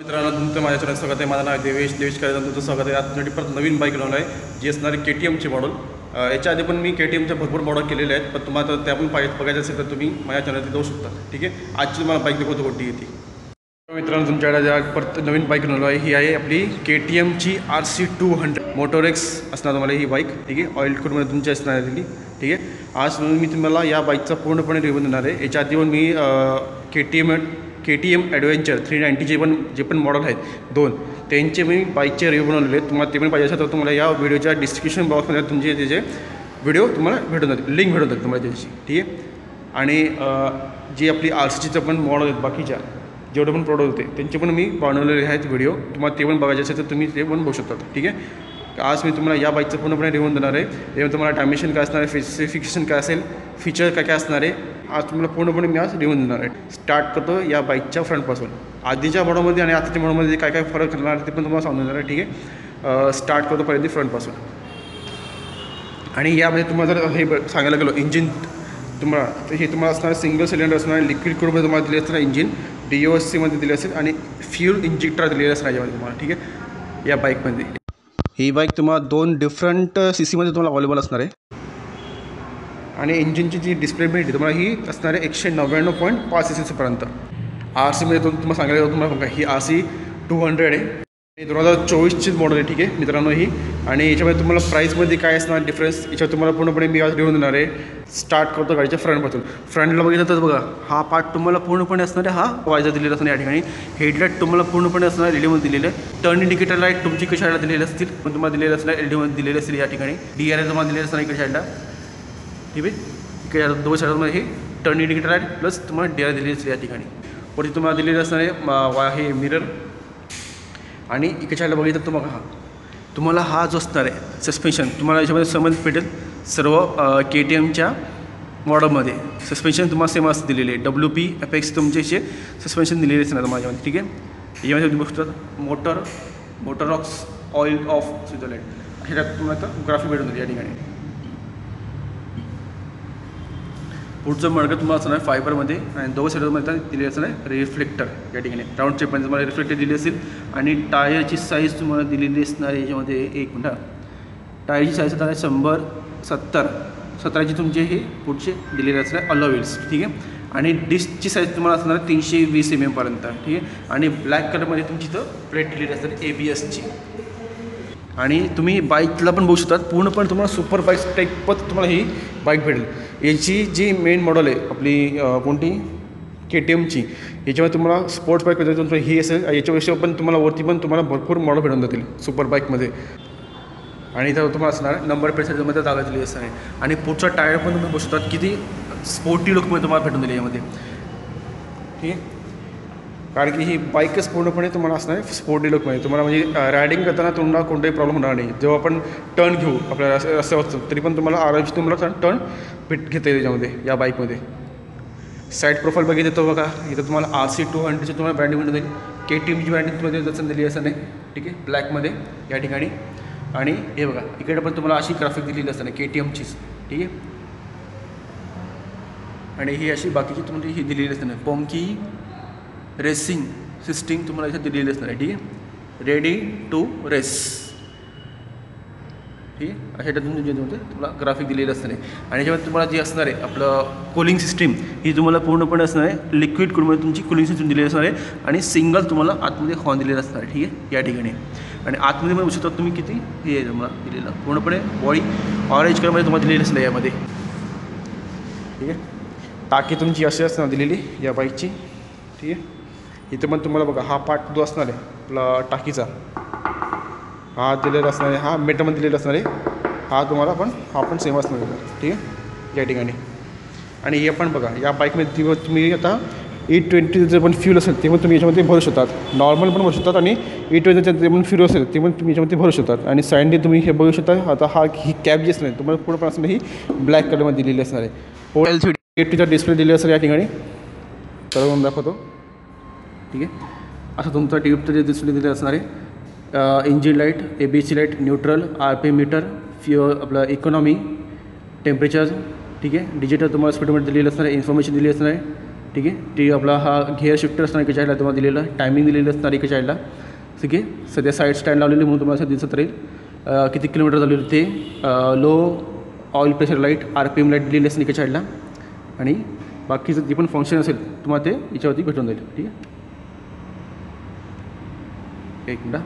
मित्रांनो तुमचं माझ्या चॅनल स्वागत आहे. माझं नाव देवेश करायचं तुमचं स्वागत आहे. आज परत नवीन बाईक घेऊन आहे जी असणारी KTMची मॉडेल. याच्या आधी पण मी KTMच्या भरपूर मॉडेल केलेले आहेत, पण तुम्हाला त्या पण बघायचं असेल तर तुम्ही माझ्या चॅनलवरती जाऊ शकता. ठीक आहे, आजची तुम्हाला बाईक दाखवतो कोणती येते. मित्रांनो तुमच्याकडे आज परत नवीन बाईक घेऊन आहे. ही आहे आपली KTMची RC200 मोटोरेक्स असणार तुम्हाला ही बाईक. ठीक आहे, ऑइल कोडमध्ये तुमची असणार आहे दिली. ठीक आहे, आज मी तुम्हाला या बाईकचा पूर्णपणे रिव्ह्यू देणार आहे. याच्या आधी पण मी KTM ॲडव्हेंचर 390 जे पण मॉडेल आहेत दोन, त्यांचे मी बाईकचे रिव्ह्यू बनवलेले आहेत. तुम्हाला ते पण पाहिजे असेल तर तुम्हाला या व्हिडिओच्या डिस्क्रिप्शन बॉक्समध्ये तुमचे त्याचे व्हिडिओ तुम्हाला भेटून जातील, लिंक भेटून जातील तुम्हाला त्याची. ठीक आहे, आणि जी आपली RCचं पण मॉडेल आहेत बाकीच्या जेवढे पण प्रोडक्ट होते त्यांचे पण मी बनवलेले आहेत व्हिडिओ. तुम्हाला ते पण बघायचे असेल तर तुम्ही ते पण बघू शकता. ठीक आहे, आज मी तुम्हाला या बाईकचं पूर्णपणे रिव्ह्यू देणार आहे. त्यामुळे तुम्हाला डायमेन्शन काय असणार आहे, स्पेसिफिकेशन काय असेल, फीचर काय काय असणार आहे, आज तुम्हाला पूर्णपणे मी आज रिव्ह्यू देणार आहे. स्टार्ट करतो या बाईकच्या फ्रंटपासून. आधीच्या मॉडेलमध्ये आणि आताच्या मॉडेलमध्ये काय काय फरक करणार आहे ते पण तुम्हाला सांगून देणार आहे. ठीक आहे, स्टार्ट करतो पहिल्यांदा फ्रंटपासून. आणि यामध्ये तुम्हाला जर हे सांगायला गेलो इंजिन तुम्हाला, तर हे तुम्हाला असणार सिंगल सिलेंडर असणार, लिक्विड कोडमध्ये तुम्हाला दिले असणार इंजिन, DOSCमध्ये दिले असेल आणि फ्यूल इंजेक्टर दिलेलं असणार यामध्ये तुम्हाला. ठीक आहे, या बाईकमध्ये ही बाईक तुम्हाला 2 डिफरंट CCमध्ये तुम्हाला अवेलेबल असणार आहे. आणि इंजिनची जी डिस्प्लेबिलिटी तुम्हाला ही असणार आहे 199.5 cc पर्यंत. RCमध्ये तुम्हाला सांगायला तुम्हाला बघा ही RC200 आहे. 2024ची मॉडेल आहे. ठीक आहे मित्रांनो ही. आणि याच्यामध्ये तुम्हाला प्राईसमध्ये काय असणार डिफरन्स याच्यावर तुम्हाला पूर्णपणे मी आज लिहून देणार आहे. स्टार्ट करतो गाडीच्या फ्रंटपासून. फ्रंटला बघितलं तर बघा हा पार्ट तुम्हाला पूर्णपणे असणार आहे, हा वायझर दिलेला असणार या ठिकाणी. हेडलाईट तुम्हाला पूर्णपणे असणार LED दिलेलं आहे. टर्न इंडिकेटर लाईट तुमची इकडे साईडला दिलेले असतील, पण तुम्हाला दिलेलं असणार LED दिलेले असतील या ठिकाणी. DRL तुम्हाला दिलेलं असणार इकडे साईडला. ठीक आहे, इकडे दोन साईडमध्ये हे टर्न इंडिकेटर लाईट प्लस तुम्हाला DRL दिलेली असतील या ठिकाणी. वरती तुम्हाला दिलेलं असणार आहे हे मिरर. आणि इकडे साईडला बघितलं तुम्हाला तुम्हाला हा जो असणार आहे सस्पेन्शन तुम्हाला याच्यामध्ये समज भेटेल सर्व KTMच्या मॉडेलमध्ये. सस्पेन्शन तुम्हाला सेम असं दिलेले आहे. WP FX तुमचे सस्पेन्शन दिलेले असणार माझ्यामध्ये. ठीक आहे, याच्यामध्ये तुम्ही बघू शकता मोटरॉक्स ऑइल ऑफ स्वित्झर्लंड ह्याच्यात तुम्हाला आता ग्राफिक भेटून जाईल या ठिकाणी. पुढचं मडकं तुम्हाला असणार आहे फायबरमध्ये आणि दोन साईडमध्ये दिले असणार आहे रिफ्लेक्टर या ठिकाणी. राऊंड शेपमध्ये तुम्हाला रिफ्लेक्टर दिली असेल. आणि टायरची साईज तुम्हाला दिलेली असणार आहे याच्यामध्ये. एक मिनटं, टायरची साईज असणार आहे 100/70 तुमचे हे पुढचे दिलेले असणार अलॉय व्हील्स. ठीक आहे, आणि डिस्कची साईज तुम्हाला असणार आहे 320 mm पर्यंत. ठीक आहे, आणि ब्लॅक कलरमध्ये तुमची इथं प्लेट दिलेली असणार आहे ABSची. आणि तुम्ही बाईकला पण बघू शकतात पूर्णपणे तुम्हाला सुपर बाईक टाईपच तुम्हाला ही बाईक भेटेल. याची जी मेन मॉडेल आहे आपली कोणती KTMची, याच्यामध्ये तुम्हाला स्पोर्ट्स बाईक तुमचं ही असेल. याच्यापेक्षा पण तुम्हाला वरती पण तुम्हाला भरपूर मॉडेल भेटून जातील सुपर बाईकमध्ये. आणि इथं तुम्हाला असणार नंबर प्लेटमध्ये जागा दिली असणार आहे. आणि पुढचा टायर पण तुम्ही बघू शकतात किती स्पोर्टी लुकमध्ये तुम्हाला भेटून दिली यामध्ये. ठीक आहे, कारण की ही बाईकच पूर्णपणे तुम्हाला असणार आहे स्पोर्टी लुकमध्ये. तुम्हाला म्हणजे रायडिंग करताना तुम्हाला कोणताही प्रॉब्लेम होणार नाही. जेव्हा आपण टर्न घेऊ आपल्या रस्त्यावर असतो तरी पण तुम्हाला आरामशी तुम्हाला टर्न घेता येईल त्याच्यामध्ये या बाईकमध्ये. साईड प्रोफाईल बघितलं तर बघा इथं तुम्हाला RC200ची तुम्हाला ब्रँडिंग मिळून जाईल. KTMची ब्रँडिंग तुम्हाला जसं दिली असं नाही. ठीक आहे, ब्लॅकमध्ये या ठिकाणी. आणि हे बघा इकडे पण तुम्हाला अशी ग्राफिक दिलेली असतं ना KTMचीच. ठीक आहे, आणि ही अशी बाकीची तुम्हाला ही दिलेली असते ना पोमकी रेसिंग सिस्टीम तुम्हाला इथे दिलेली असणार आहे. ठीक आहे, रेडी टू रेस. ठीक आहे, अशा टाईपचं जे तुम्हाला ग्राफिक दिलेलं असणार आहे. आणि याच्यामध्ये तुम्हाला जे असणार आहे आपलं कूलिंग सिस्टीम ही तुम्हाला पूर्णपणे असणार आहे लिक्विड कूलमध्ये तुमची कूलिंग सिस्टीम दिलेली असणार आहे. आणि सिंगल तुम्हाला आतमध्ये हॉर्न दिलेलं असणार आहे. ठीक आहे, या ठिकाणी. आणि आतमध्ये पण बघू शकता तुम्ही किती हे आहे तुम्हाला दिलेलं पूर्णपणे बॉडी ऑरेंज कलरमध्ये तुम्हाला दिलेली असणार यामध्ये. ठीक आहे, टाकी तुमची अशी असणार दिलेली या बाईकची. ठीक आहे, इथं पण तुम्हाला बघा हा पार्ट जो असणार आहे आपला टाकीचा हा दिलेला असणार आहे. हा मेटलमध्ये दिलेला असणार आहे. हा तुम्हाला पण हा पण सेम असणार आहे. ठीक आहे, या ठिकाणी. आणि हे पण बघा या बाईकमध्ये तुम्ही आता E20 जर पण फ्यूल असेल ते पण तुम्ही याच्यामध्ये भरू शकतात. नॉर्मल पण भरू शकतात आणि E20 जे पण फ्यूल असेल ते पण तुम्ही याच्यामध्ये भरू शकतात. आणि साईडने तुम्ही हे बघू शकता आता ही कॅब जी असणार तुम्हाला पूर्ण पण असणार ही ब्लॅक कलरमध्ये दिलेली असणार आहे. LCD डिस्प्ले दिलेला असणार या ठिकाणी. तर दाखवतो. ठीक आहे, असं तुमचा ट्यूबचं जे डिस्प्ले दिलेलं असणार आहे. Engine light, ABS light, neutral, RPM meter, fuel आपलं इकॉनॉमी, टेम्परेचर. ठीक आहे, डिजिटल तुम्हाला स्पीडमध्ये दिलेलं असणार आहे. इन्फॉर्मेशन दिली असणार आहे. ठीक आहे. ती आपला हा गिअर शिफ्टर असणार एका साईडला तुम्हाला दिलेलं, टायमिंग दिलेलं असणार एका साईडला. ठीक आहे. सध्या साईड स्टँड लावलेली म्हणून तुम्हाला असं दिसत राहील किती किलोमीटर झालेलं ते. Low oil pressure light, RPM light दिलेली असते एका साईडला. आणि बाकीचं जे पण फंक्शन असेल तुम्हाला ते याच्यावरती भेटून जाईल. ठीक आहे. एक मिनटं.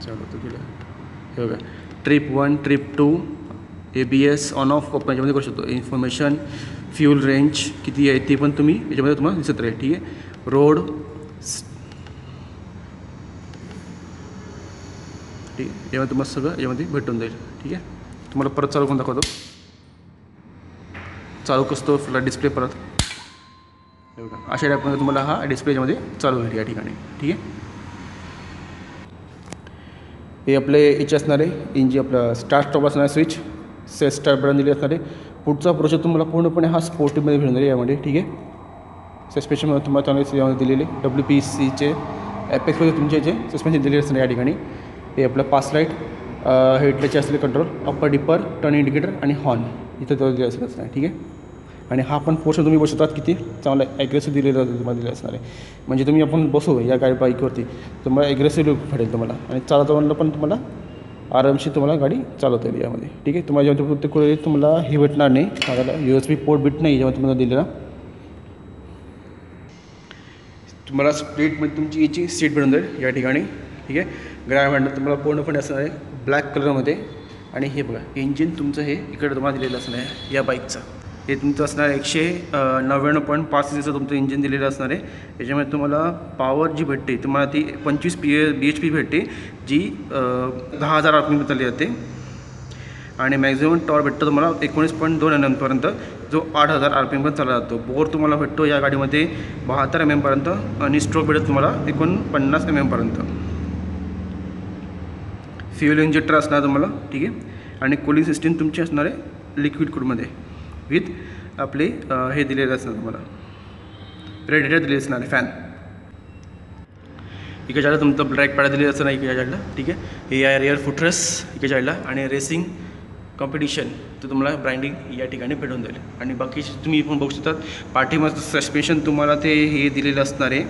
चालू केलं हे बघा. Trip 1, trip 2, ABS on off आपण याच्यामध्ये करू शकतो. इन्फॉर्मेशन, फ्यूल रेंज किती आहे ते पण तुम्ही याच्यामध्ये तुम्हाला दिसत राहील. ठीक आहे. रोड, ठीक आहे. यामध्ये तुम्हाला सगळं यामध्ये भेटून जाईल. ठीक आहे. तुम्हाला परत चालू करून दाखवतो. चालू कसतो फ्लॅट डिस्प्ले परत हे बघा. अशा टाईपमध्ये तुम्हाला हा डिस्प्ले यामध्ये चालू होईल या ठिकाणी. ठीक आहे. हे आपले याचे असणार आहे इंजिन, आपलं स्टार्ट स्टॉप असणार आहे, स्विच सेट स्टार्ट बटन दिले असणार आहे. पुढचा प्रोसेस तुम्हाला पूर्णपणे हा स्पोर्टिव्हमध्ये भेटून जाईल यामध्ये. ठीक आहे. सस्पेन्शनमध्ये तुम्हाला चांगले यामध्ये दिलेले WPCचे ॲपेक्समध्ये तुमचे जे सस्पेन्शन दिलेले असणार या ठिकाणी. हे आपलं पास लाईट, हेडलाईटचे असलेले control, upper dipper, turn indicator आणि हॉर्न इथं तो दिले असणार आहे. ठीक आहे. आणि हा पण पोर्शन तुम्ही बसवतात किती चांगला ॲग्रेसिव्ह दिलेला तुम्हाला दिले असणार आहे. म्हणजे तुम्ही आपण बसू या गाडी बाईकवरती तुम्हाला ॲग्रेसिव्ह लुक भेटेल तुम्हाला. आणि चालवता म्हणलं पण तुम्हाला आरामशीर तुम्हाला गाडी चालवता येईल यामध्ये. ठीक आहे. तुम्हाला जेव्हा प्रत्येक तुम्हाला हे भेटणार नाही, सांगायला USB पोर्ट भेट नाही जेव्हा तुम्हाला दिलेला. तुम्हाला स्प्लिटमध्ये तुमची याची सीट भेटून जाईल या ठिकाणी. ठीक आहे. ग्राय हँडल तुम्हाला पूर्णपणे असणार आहे ब्लॅक कलरमध्ये. आणि हे बघा इंजिन तुमचं हे इकडे तुम्हाला दिलेलं असणार आहे या बाईकचं. हे तुमचं असणार आहे 199.5 सीसीचं तुमचं इंजिन दिलेलं असणार आहे. याच्यामध्ये तुम्हाला पॉवर जी भेटते तुम्हाला ती 25 bhp भेटते, जी 10,000 RPM चालली जाते. आणि मॅक्झिमम टॉर्क भेटतो तुम्हाला 19.2 mm पर्यंत, जो 8,000 RPM पण चालला जातो. बोर तुम्हाला भेटतो या गाडीमध्ये 72 mm पर्यंत. आणि स्ट्रोक भेटतो तुम्हाला 49 mm पर्यंत. फ्युल इंजेक्टर असणार तुम्हाला. ठीक आहे. आणि कूलिंग सिस्टीम तुमची असणार आहे लिक्विड कूलमध्ये विथ आपले हे दिलेलं असणार तुम्हाला रेडिएटर दिलेलं असणार आहे, फॅन. इकडे जायला तुमचं ब्रेक पॅड दिलेलं असणार इकडे जायला. ठीक आहे. हे आहे रिअर फुटरेस इकडे जायला. आणि रेसिंग कॉम्पिटिशन तर तुम्हाला ब्रँडिंग या ठिकाणी भेटून जाईल. आणि बाकी तुम्ही पण बघू शकता पाठीमागचं सस्पेन्शन तुम्हाला ते हे दिलेलं असणार आहे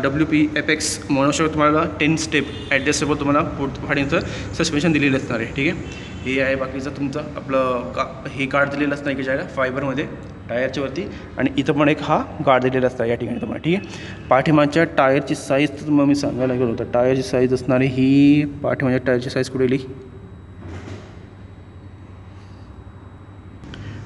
WP Apex मोनोशॉक तुम्हाला 10 स्टेप ॲडजस्टेबल तुम्हाला पाठीचं सस्पेन्शन दिलेलं असणार आहे. ठीक आहे. हे आहे बाकीचं तुमचं आपलं हे गार्ड दिलेलं असणार इकडे जायला फायबरमध्ये टायरच्या वरती. आणि इथं पण एक हा गार्ड दिलेला असतात या ठिकाणी तुम्हाला. ठीक आहे. पाठीमागच्या टायरची साईज तर तुम्हाला मी सांगायला गेलो होतं. टायरची साईज असणारी ही पाठीमागच्या टायरची साईज कुठे गेली.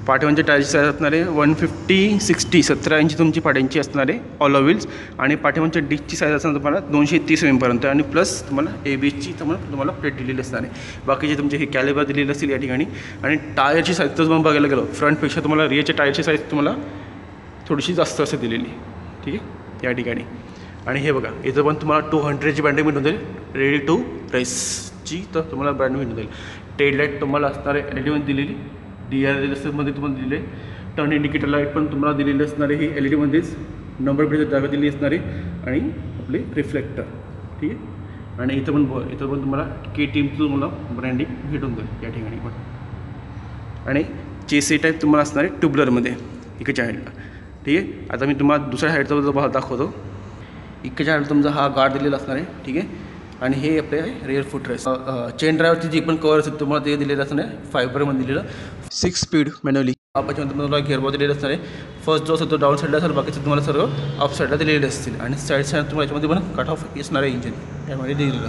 पाठीमागच्या टायरची साईज असणार आहे 150/60 17 इंची तुमची पाठींची असणार आहे ऑलो व्हील्स. आणि पाठीमागच्या डिस्कची साईज असणार तुम्हाला 230 mm पर्यंत. आणि प्लस तुम्हाला ABSची तुम्हाला प्लेट दिलेली असणार आहे. बाकीचे तुमचे हे कॅलिबर दिलेले असतील या ठिकाणी. आणि टायरची साईज तर तुम्हाला बघायला गेलो फ्रंटपेक्षा तुम्हाला रिअरच्या टायरची साईज तुम्हाला थोडीशी जास्त असं दिलेली. ठीक आहे या ठिकाणी. आणि हे बघा इथं पण तुम्हाला 200ची ब्रँडिंग भेटून जाईल रेडी टू रेसची, तर तुम्हाला ब्रँडिंग भेटून जाईल. टेल लाईट तुम्हाला असणार आहे LED दिलेली, DRLSमध्ये तुम्हाला दिलेले. टर्न इंडिकेटर लाईट पण तुम्हाला दिलेली असणार आहे ही LEDमध्येच. नंबर प्लेट जागा दिली असणार आहे. आणि आपले रिफ्लेक्टर. ठीक आहे. आणि इथं पण तुम्हाला KTMचं तुम्हाला ब्रँडिंग भेटून जाईल या ठिकाणी पण. आणि चेसी टाईप तुम्हाला असणार आहे ट्युबलरमध्ये इकडच्या साईडला. ठीक आहे. आता मी तुम्हाला दुसऱ्या साईडचा दाखवतो. इकडच्या साईडला तुमचा हा गार्ड दिलेला असणार आहे. ठीक आहे. आणि हे आपले आहे रिअर फुटरेस्ट. चेन ड्रायव्हरची जी पण कवर असेल तुम्हाला ते दिलेलं असणार आहे फायबरमध्ये दिलेलं 6 स्पीड मॅन्युअली. त्याच्यामध्ये तुम्हाला गिअरबॉक्स दिलेलं असणार आहे. फर्स्ट जो असेल तो डाऊन साईडला असेल, बाकीचं तुम्हाला सर्व अप साईडला दिलेले असतील. आणि साईड तुम्हाला याच्यामध्ये पण कट ऑफ असणार आहे इंजिन यामध्ये दिलेलं.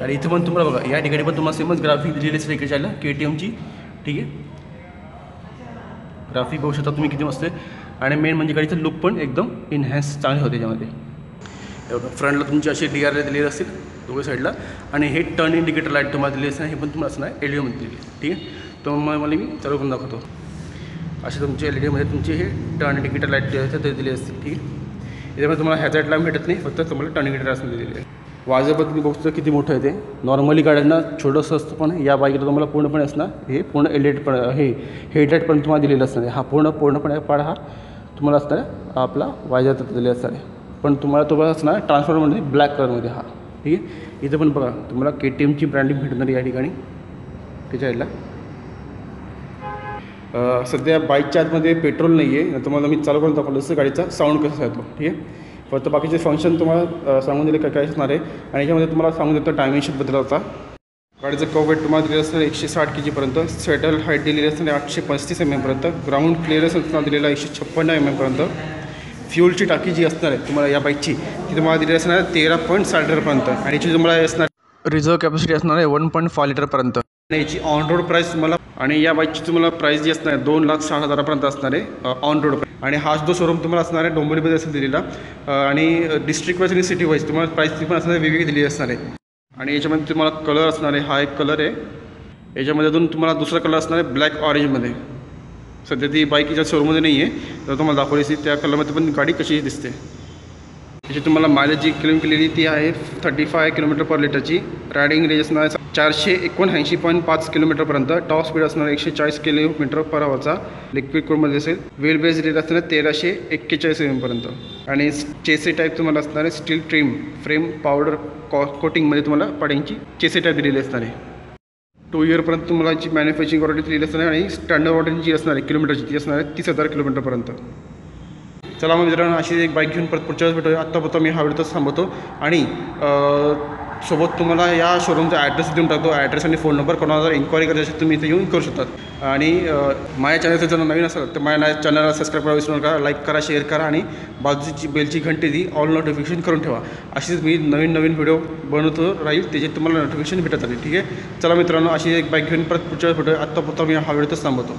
आणि इथं पण तुम्हाला बघा या ठिकाणी पण तुम्हाला सेमच ग्राफिक दिलेली असेल इकडे चायला KTMची. ठीक आहे. ग्राफिक बघू शकता तुम्ही किती मस्त आहे. आणि मेन म्हणजे गाडीचं लुक पण एकदम इन्हॅन्स चांगले होते त्याच्यामध्ये. एवढं फ्रंटला तुमची अशी DRL दिलेली असतील दोघे साईडला. आणि हे टर्न इंडिकेटर लाईट तुम्हाला दिलेली असणार, हे पण तुम्हाला असणार LEDमध्ये दिली. ठीक आहे. तर मला मी चालू करून दाखवतो. असे तुमचे LEDमध्ये तुमचे हे टर्न इंडिकेटर लाईट ते दिले असतील. ठीक आहे. याच्यामध्ये तुम्हाला हॅझार्ड लॅम्प भेटत नाही, फक्त तुम्हाला टर्न इंडिकेटर असं दिलेले आहे. वाजर तुम्ही बघतो किती मोठं आहे ते. नॉर्मली गाड्यांना छोटंसं असतं, पण या बाईकला तुम्हाला पूर्णपणे असणार हे पूर्ण LED पण हे हेडलाईट पण तुम्हाला दिलेलं असणार आहे. हा पूर्णपणे पाड हा तुम्हाला असणार आहे आपला वाजर दिलेला असणार आहे. पण तुम्हाला तो असणार ट्रान्सफॉर्मरमध्ये ब्लॅक कलरमध्ये हा. ठीक आहे. इथं पण बघा तुम्हाला KTMची ब्रँडिंग भेटणार या ठिकाणी त्याच्या साईडला. सध्या बाईकच्या आतमध्ये पेट्रोल नाही आहे, तुम्हाला मी चालू करून दाखवलं जसं गाडीचा साऊंड कसा येतो. ठीक आहे. फक्त बाकीचे फंक्शन तुम्हाला सांगून दिले काय असणार आहे. आणि याच्यामध्ये तुम्हाला सांगून देतो डायमेन्शन बदलवता. गाडीचं कव वेट तुम्हाला दिलेलं असतं 160 kg पर्यंत. सेटल हाईट दिलेली असते 835 mm पर्यंत. ग्राउंड क्लिअरन्स तुम्हाला दिलेला 156 mm पर्यंत. फ्यूलची टाकी जी असणार आहे तुम्हाला या बाईकची ती तुम्हाला दिलेली असणार 13.7 लिटरपर्यंत. आणि याची तुम्हाला असणार रिझर्व कॅपॅसिटी असणार आहे 1.5 लिटरपर्यंत. आणि याची ऑन रोड प्राईस तुम्हाला आणि या बाईकची तुम्हाला प्राईस जी असणार आहे 2,60,000पर्यंत असणार आहे ऑन रोड. आणि हा जो शोरूम तुम्हाला असणार आहे डोंबिवलीमध्ये असेल दिलेला. आणि डिस्ट्रिक्ट वाईज आणि सिटी वाईज तुम्हाला प्राईस ती पण असणार वेगवेगळी दिलेली असणार आहे. आणि याच्यामध्ये तुम्हाला कलर असणार आहे, हा एक कलर आहे. याच्यामधून तुम्हाला दुसरा कलर असणार आहे ब्लॅक ऑरेंजमध्ये. सध्या ती बाईक याच्या शोरूममध्ये नाही आहे, तर तुम्हाला दाखवली असती त्या कलरमध्ये पण गाडी कशी दिसते. याची तुम्हाला मायलेज जी क्लेम केलेली ती आहे 35 km पर लिटरची. रायडिंग रेंज असणार 479.5 किलोमीटरपर्यंत. टॉप स्पीड असणार 140 km/hचा. लिक्विड कोडमध्ये असेल. व्हील बेस रेट असणार 1341 mm पर्यंत. आणि चेसी टाईप तुम्हाला असणार आहे स्टील ट्रिम फ्रेम पावडर कोटिंगमध्ये तुम्हाला पाड्यांची चेसी टाईप दिलेली असणार आहे. 2 इयरपर्यंत तुम्हाला जी मॅन्युफॅक्चरिंग वॉरंटी दिलेली असणार आहे. आणि स्टँडर्ड वॉरंटी जी असणार आहे किलोमीटरची ती असणार आहे 30,000 किलोमीटरपर्यंत. चला मग मित्रांनो अशी एक बाईक घेऊन परत पुढच्या वेळेस भेटूया. आत्तापर्यंत मी हा व्हिडिओच थांबवतो. आणि सोबत तुम्हाला या शोरूमचा ॲड्रेस देऊन टाकतो. ॲड्रेस आणि फोन नंबर कोणाला जर इन्क्वायरी करायची असेल तुम्ही इथे येऊन करू शकतात. आणि माझ्या चॅनलचं जर नवीन असेल तर माझ्या चॅनलला सबस्क्राईब करायला विसरू नका. लाईक करा, शेअर करा आणि बाजूची बेलची घंटी दी ऑल नोटिफिकेशन करून ठेवा. अशीच मी नवीन व्हिडिओ बनवतो राहील त्याचे तुम्हाला नोटिफिकेशन भेटत राहील. ठीक आहे. चला मित्रांनो अशी एक बाईक घेऊन परत पुढच्या वेळेस भेटूया. आत्तापर्यंत मी हा व्हिडिओच थांबवतो.